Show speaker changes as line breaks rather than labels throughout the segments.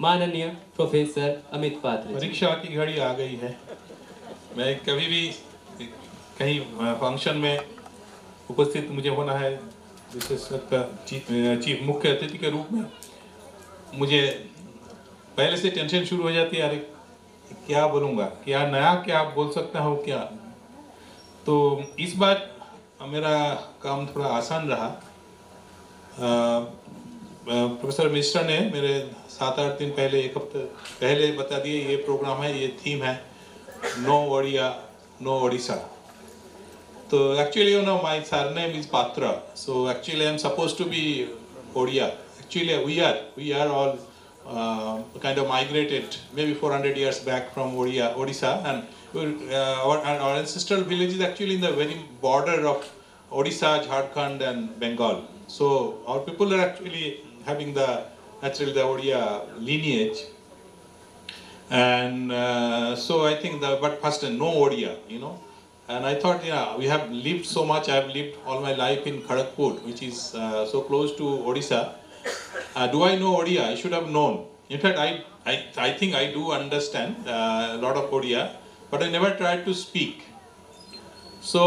माननीय प्रोफेसर अमित पात्र।
परीक्षा की घड़ी आ गई है। मैं कभी भी कहीं फंक्शन में उपस्थित मुझे होना है, विशेषकर चीफ मुख्य अतिथि के रूप में, मुझे पहले से टेंशन शुरू हो जाती है। अरे क्या बोलूँगा, क्या नया क्या बोल सकता हूँ क्या। तो इस बार मेरा काम थोड़ा आसान रहा। प्रोफेसर मिश्रा ने मेरे 7-8 दिन पहले, एक हफ्ते पहले बता दिए ये प्रोग्राम है, ये थीम है, no Odia no Odisha. So actually, my surname is Patra. So actually, I'm supposed to be Odia. Actually, we are all kind of migrated maybe 400 years back from Odisha, and our ancestral village is actually in the very border of Odisha, Jharkhand, and Bengal. So our people are actually having the Odia lineage. And so I think but first no Odia, And I thought, yeah, we have lived so much. I have lived all my life in Kharagpur, which is so close to Odisha. Do I know Odia? I should have known. In fact, I think I do understand a lot of Odia, but I never tried to speak. So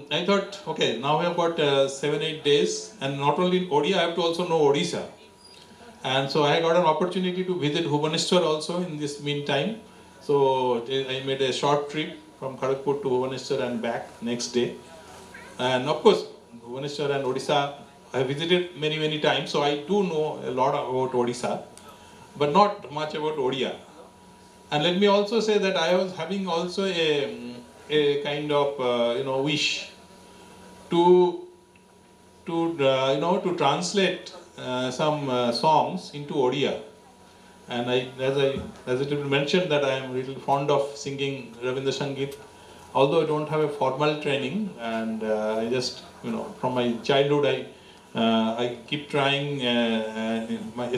I thought, okay, now we have got 7-8 days, and not only in Odia, I have to also know Odisha. And so I got an opportunity to visit Bhubaneswar also in this meantime. So I made a short trip from Kharagpur to Bhubaneswar and back next day. And of course, Bhubaneswar and Odisha I have visited many times, so I do know a lot about Odisha, but not much about Odia. And let me also say that I was having also a kind of wish to translate some songs into Odia. And as it mentioned, that I am little fond of singing Rabindra Sangeet, although I don't have a formal training, and I just from my childhood I keep trying,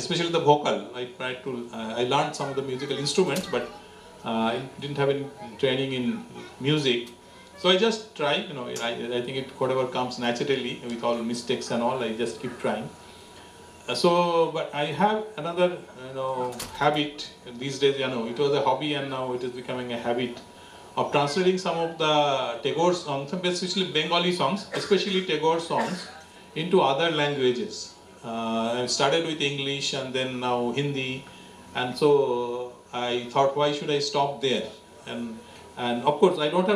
especially the vocal. I tried to I learned some of the musical instruments, but I didn't have any training in music. So I just try, I think whatever comes naturally with all mistakes and all, I just keep trying. But I have another, habit these days. It was a hobby and now it is becoming a habit of translating some of the Tagore songs, especially Bengali songs, especially Tagore songs, into other languages. I started with English and then now Hindi, and so I thought, why should I stop there? And of course, I don't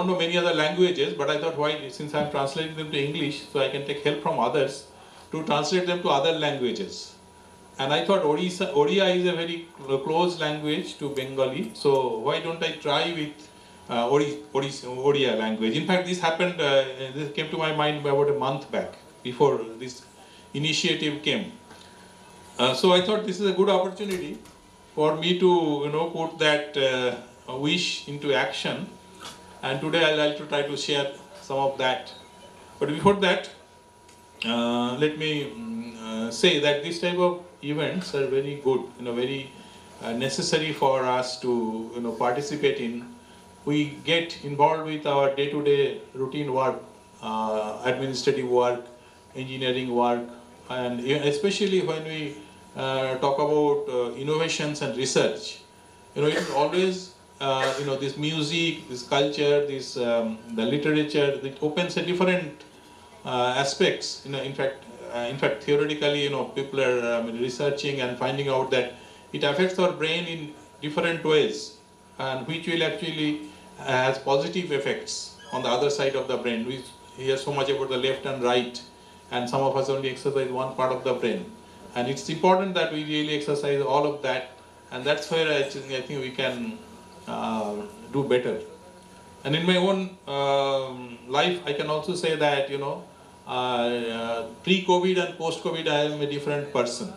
know many other languages, but I thought, why, since I'm translating them to English, so I can take help from others to translate them to other languages. And I thought Odia is a very close language to Bengali, so why don't I try with Odia language? In fact, this happened, this came to my mind about a month back, before this initiative came. So I thought this is a good opportunity for me to put that wish into action, and today I'll like to try to share some of that. But before that, let me say that this type of events are very good, very necessary for us to participate in. We get involved with our day-to-day routine work, administrative work, engineering work, and especially when we talk about innovations and research. It is always this music, this culture, this the literature. It opens a different aspects. In fact, theoretically, people are researching and finding out that it affects our brain in different ways, and which will actually has positive effects on the other side of the brain. We hear so much about the left and right, and some of us only exercise one part of the brain. And it's important that we really exercise all of that, and that's where I think we can do better. And in my own life, I can also say that pre-COVID and post-COVID, I am a different person,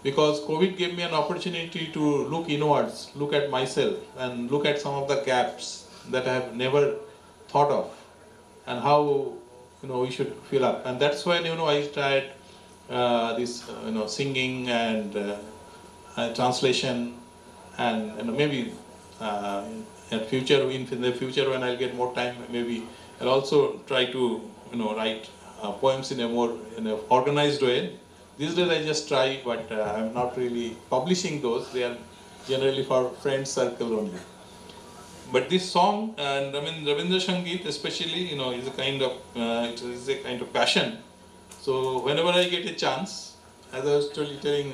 because COVID gave me an opportunity to look inwards, look at myself, and look at some of the gaps that I have never thought of, and how we should fill up. And that's when I started this singing and translation, and maybe in the future when I'll get more time, maybe I'll also try to write poems in a more organized way, These days I just try, but I'm not really publishing those. They are generally for friend circle only. But this song, and I mean Rabindra Sangeet especially, is a kind of it is a kind of passion. So whenever I get a chance, as I was telling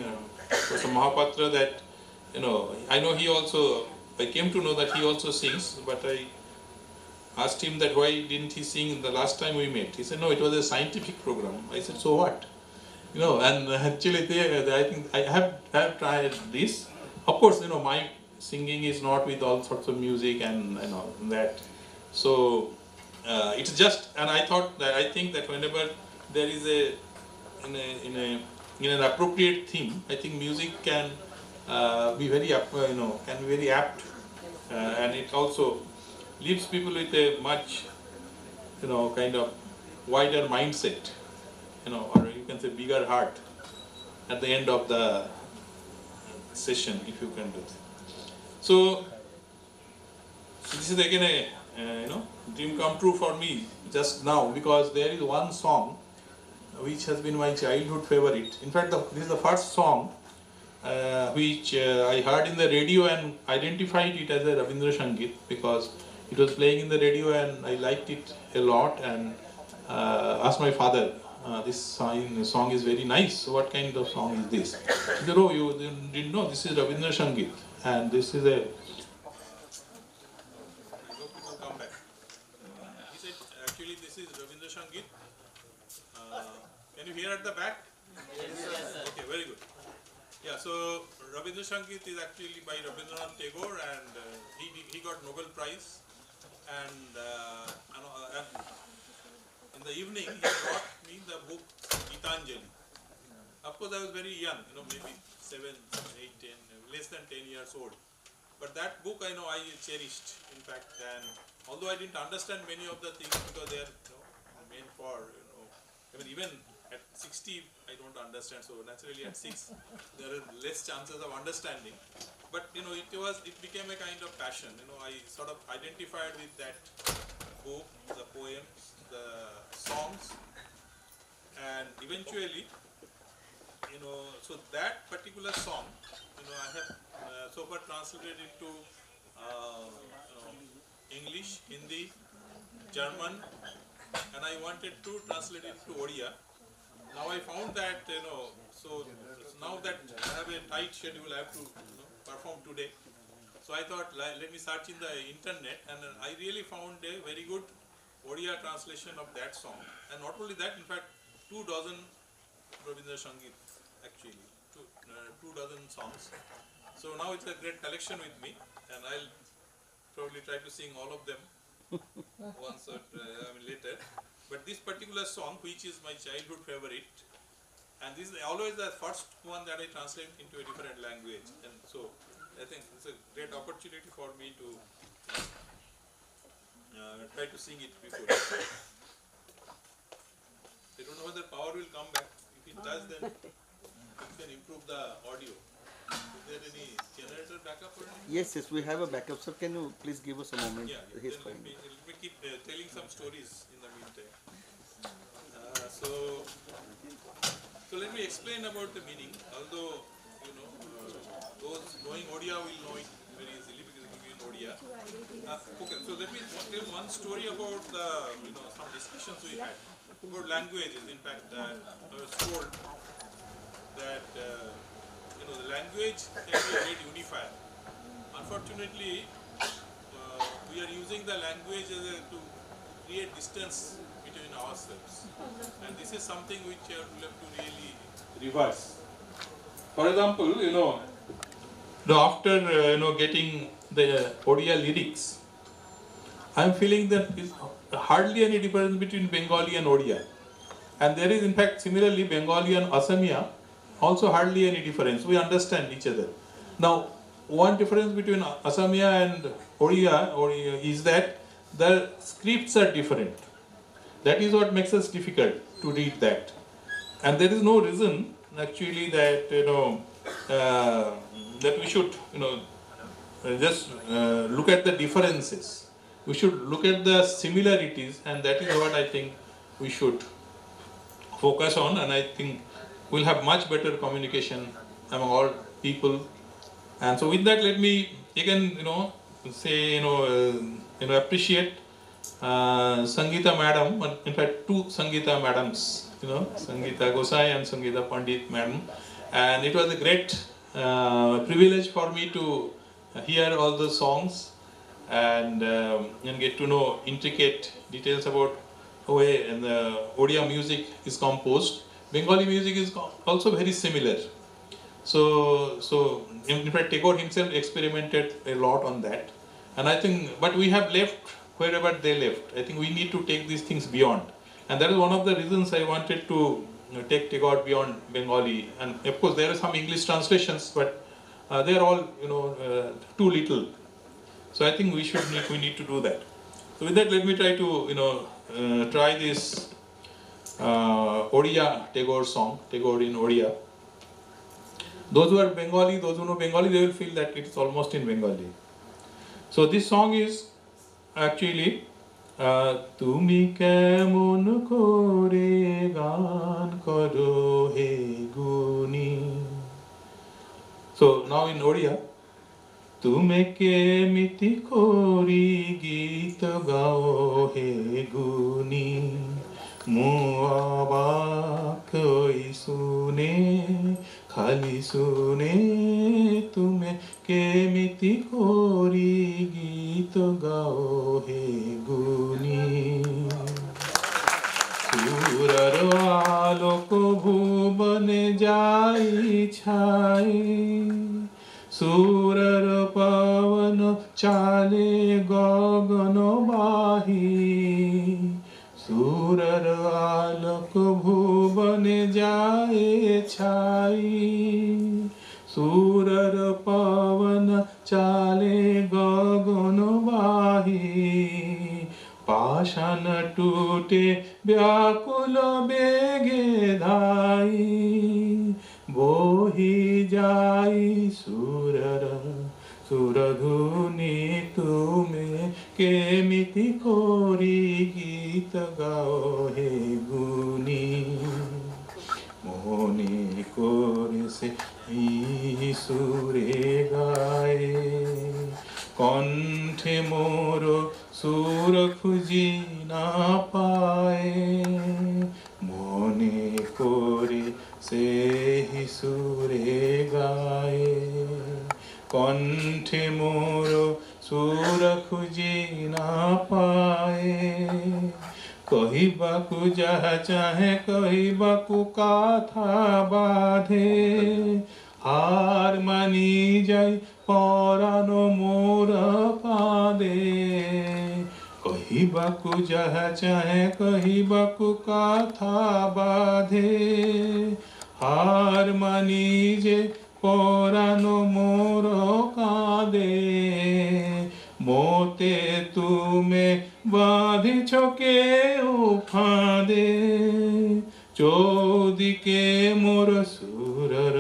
Prof. Mahapatra that, I know he also, I came to know that he also sings, but I asked him that why didn't he sing the last time we met. He said, no, it was a scientific program. I said, so what? And actually I think I have tried this. Of course, my singing is not with all sorts of music and that. So it's just, and I think that whenever there is in an appropriate theme, I think music can be very apt, and it also leaves people with a much kind of wider mindset, or you can say bigger heart at the end of the session, if you can do that. So this is again a dream come true for me just now, because there is one song which has been my childhood favorite. In fact, this is the first song which I heard in the radio and identified it as a Rabindra Sangeet, because it was playing in the radio and I liked it a lot, and asked my father, this song is very nice, so what kind of song is this? He said, oh, you didn't know, this is Rabindra Sangeet, and this is a... Come back. He said, actually this is Rabindra Sangeet. Can you hear at the back? Yes. Okay, very good. Yeah, so Rabindra Sangeet is actually by Rabindranath Tagore, and he got Nobel Prize. And in the evening, he brought me the book Gitanjali. Of course, I was very young, maybe 7, 8, 10, less than 10 years old. But that book I cherished, in fact, and although I didn't understand many of the things because they are meant for, even at 60 I don't understand, so naturally at 6 there are less chances of understanding. But it became a kind of passion. I sort of identified with that book, the poems, the songs, and eventually, so that particular song, I have so far translated into English, Hindi, German, and I wanted to translate it to Odia. Now I found that, so now that I have a tight schedule, I have to perform today. So I thought, let me search in the internet, and I really found a very good Odia translation of that song. And not only that, in fact, 2 dozen Rabindra Sangeet, actually, 2 dozen songs. So now it's a great collection with me, and I'll probably try to sing all of them once or later. But this particular song, which is my childhood favorite, and this is always the first one that I translate into a different language, and so I think it's a great opportunity for me to try to sing it before. I don't know whether power will come back. If it does, then it can improve the audio. Is there any generator backup or anything?
Yes, we have a backup. Sir, can you please give us a moment?
Yeah, let me keep telling some stories in the meantime. So let me explain about the meaning. Although those knowing Odia will know it very easily because it will be in Odia. Okay, so let me tell one story about some discussions we had about languages. In fact, I was told that the language can be a great unifier. Unfortunately, we are using the language to create distance between ourselves, and this is something which we have to really reverse. For example, after getting the Odia lyrics, I am feeling that there is hardly any difference between Bengali and Odia, and there is in fact similarly Bengali and Assamia also hardly any difference. We understand each other. Now, one difference between Assamia and Odia is that the scripts are different. That is what makes us difficult to read that, and there is no reason actually that that we should just look at the differences. We should look at the similarities, and that is what I think we should focus on. And I think we'll have much better communication among all people. And so with that, let me again, say, appreciate Sangeeta madam, in fact, two Sangeeta madams, Sangeeta Gosai and Sangeeta Pandit madam. And it was a great privilege for me to hear all the songs and get to know intricate details about the way the Odia music is composed. Bengali music is also very similar. So in fact, Tagore himself experimented a lot on that. And I think, but we have left wherever they left. I think we need to take these things beyond. And that is one of the reasons I wanted to take Tagore beyond Bengali. And of course, there are some English translations, but they are all, too little. So I think we need to do that. So with that, let me try to, try this Odia Tagore song, Tagore in Odia. Those who are Bengali, those who know Bengali, they will feel that it's almost in Bengali. So this song is actually Tumi kemon kore gaan karo he guni. So now in Odia, Tume kemiti kori geet gao he guni. Mu abak hoi sune khali sune tume kemiti kori geet gao he guni. Surar alok bhuvane jai chhai, surar pavan chale gagan bahi. Surar alok bhuvane jaye chhai, surar pavan chale gagan bahi. Pashan tute vyakula bege dhai, bohi jai surara suradhuni tume kemiti kori geet gao he guni. Mone kore se isure gaye, kanthe moro sur khuji na paye. Mone kore se isure gaye, kanthe moro sur khuji na paye. Kahibaku jaha chahe kahibaku katha badhe, har mani jai parano mora pade. Kahibaku jaha chahe kahibaku katha badhe, har mani jai parano mora kade. Mote tume badhicho keu phade, chodike mor surar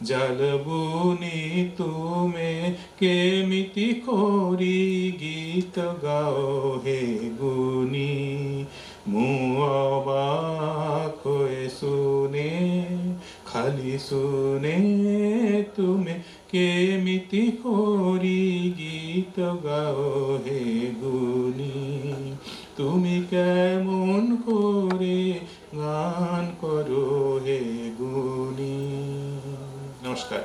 jalbuni tume kemiti kori geet gao he guni. Mu abak hoye sune khali sune tume kemiti kori geet gao he guni. Tumi kemon kore gaan karo he guni. Namaskar.